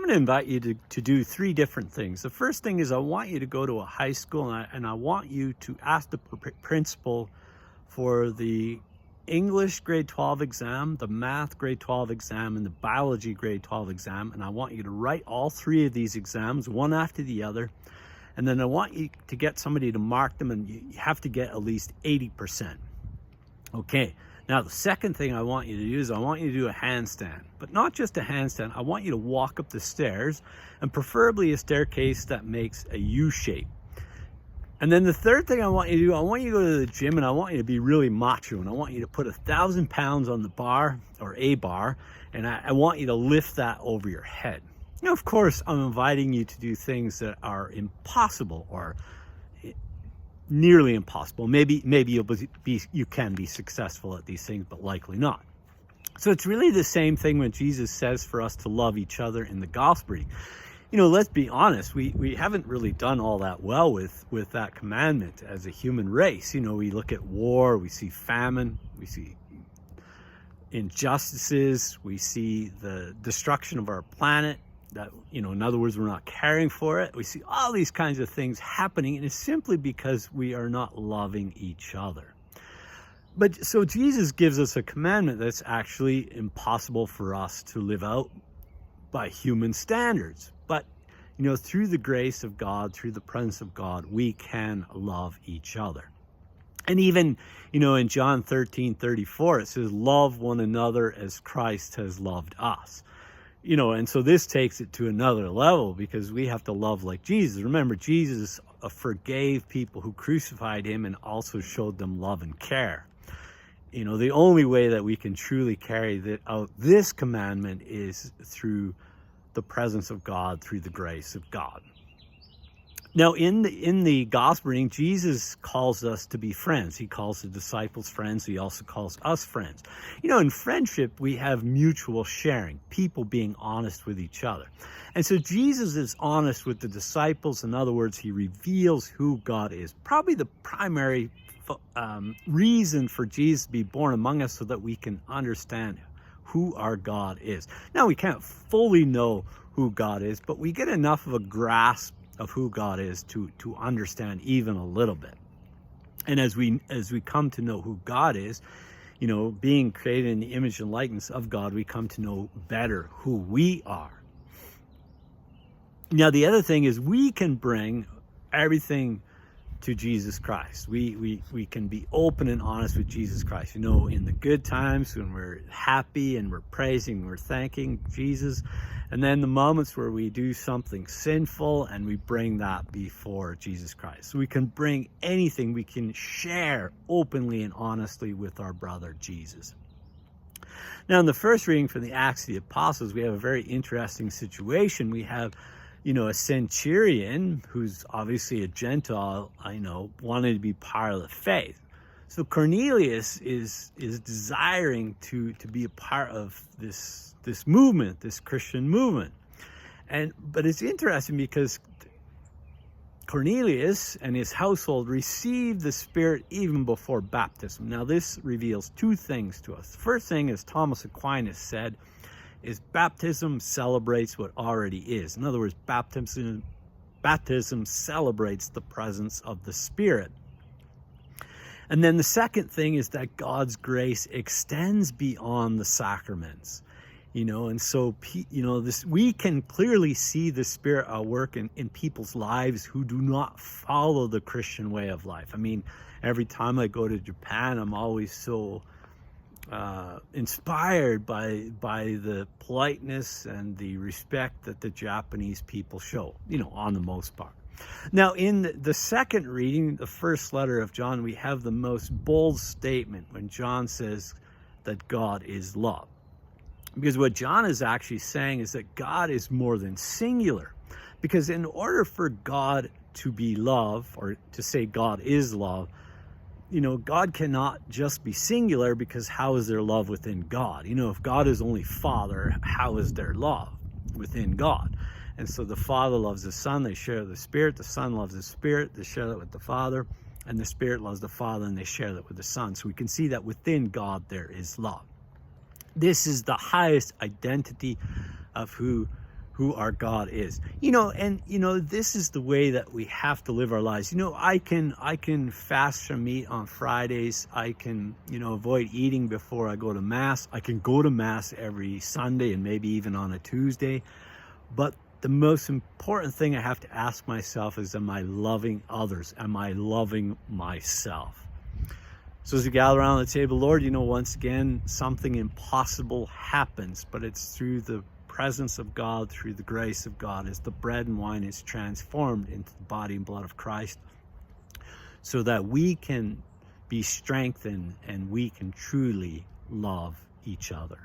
going to invite you to do three different things. The first thing is I want you to go to a high school and I want you to ask the principal for the English grade 12 exam, the math grade 12 exam, and the biology grade 12 exam. And I want you to write all three of these exams, one after the other. And then I want you to get somebody to mark them, and you have to get at least 80%. Okay. Now, the second thing I want you to do is I want you to do a handstand, but not just a handstand. I want you to walk up the stairs, and preferably a staircase that makes a U shape. And then the third thing I want you to do, I want you to go to the gym, and I want you to be really macho, and I want you to put 1,000 pounds on the bar or a bar, and I want you to lift that over your head. Now, of course, I'm inviting you to do things that are impossible or nearly impossible. Maybe you can be successful at these things, but likely not. So it's really the same thing when Jesus says for us to love each other in the gospel reading. You know, let's be honest, we haven't really done all that well with that commandment as a human race. You know, we look at war, we see famine, we see injustices, we see the destruction of our planet. That, you know, in other words, we're not caring for it. We see all these kinds of things happening, and it's simply because we are not loving each other. But so Jesus gives us a commandment that's actually impossible for us to live out by human standards. But, you know, through the grace of God, through the presence of God, we can love each other. And even, you know, in John 13:34, it says, love one another as Christ has loved us. You know, and so this takes it to another level because we have to love like Jesus. Remember, Jesus forgave people who crucified him and also showed them love and care. You know, the only way that we can truly carry out this commandment is through the presence of God, through the grace of God. Now, in the gospel reading, Jesus calls us to be friends. He calls the disciples friends. He also calls us friends. You know, in friendship, we have mutual sharing, people being honest with each other. And so Jesus is honest with the disciples. In other words, he reveals who God is. Probably the primary reason for Jesus to be born among us so that we can understand who our God is. Now, we can't fully know who God is, but we get enough of a grasp of who God is to understand even a little bit. And as we come to know who God is, you know, being created in the image and likeness of God, we come to know better who we are. Now, the other thing is we can bring everything to Jesus Christ. We can be open and honest with Jesus Christ. You know, in the good times when we're happy and we're praising, we're thanking Jesus. And then the moments where we do something sinful and we bring that before Jesus Christ. So we can bring anything, we can share openly and honestly with our brother Jesus. Now, in the first reading from the Acts of the Apostles, we have a very interesting situation. We have, you know, a centurion who's obviously a Gentile, wanted to be part of the faith. So Cornelius is desiring to be a part of this movement, this Christian movement. But it's interesting because Cornelius and his household received the Spirit even before baptism. Now, this reveals two things to us. The first thing, as Thomas Aquinas said, is baptism celebrates what already is. In other words, baptism celebrates the presence of the Spirit. And then the second thing is that God's grace extends beyond the sacraments. You know, and so, you know, we can clearly see the Spirit at work in people's lives who do not follow the Christian way of life. I mean, every time I go to Japan, I'm always so inspired by the politeness and the respect that the Japanese people show, you know, on the most part. Now, in the second reading, the first letter of John, we have the most bold statement when John says that God is love. Because what John is actually saying is that God is more than singular. Because in order for God to be love, or to say God is love, you know, God cannot just be singular, because how is there love within God? You know, if God is only Father, how is there love within God? And so the Father loves the Son, they share the Spirit. The Son loves the Spirit, they share that with the Father. And the Spirit loves the Father, and they share that with the Son. So we can see that within God there is love. This is the highest identity of who who our God is. And this is the way that we have to live our lives. I can fast from meat on Fridays. I can, avoid eating before I go to Mass. I can go to Mass every Sunday and maybe even on a Tuesday. But the most important thing I have to ask myself is, am I loving others? Am I loving myself? So as we gather around the table, Lord, once again, something impossible happens, but it's through the presence of God, through the grace of God, as the bread and wine is transformed into the body and blood of Christ, so that we can be strengthened and we can truly love each other.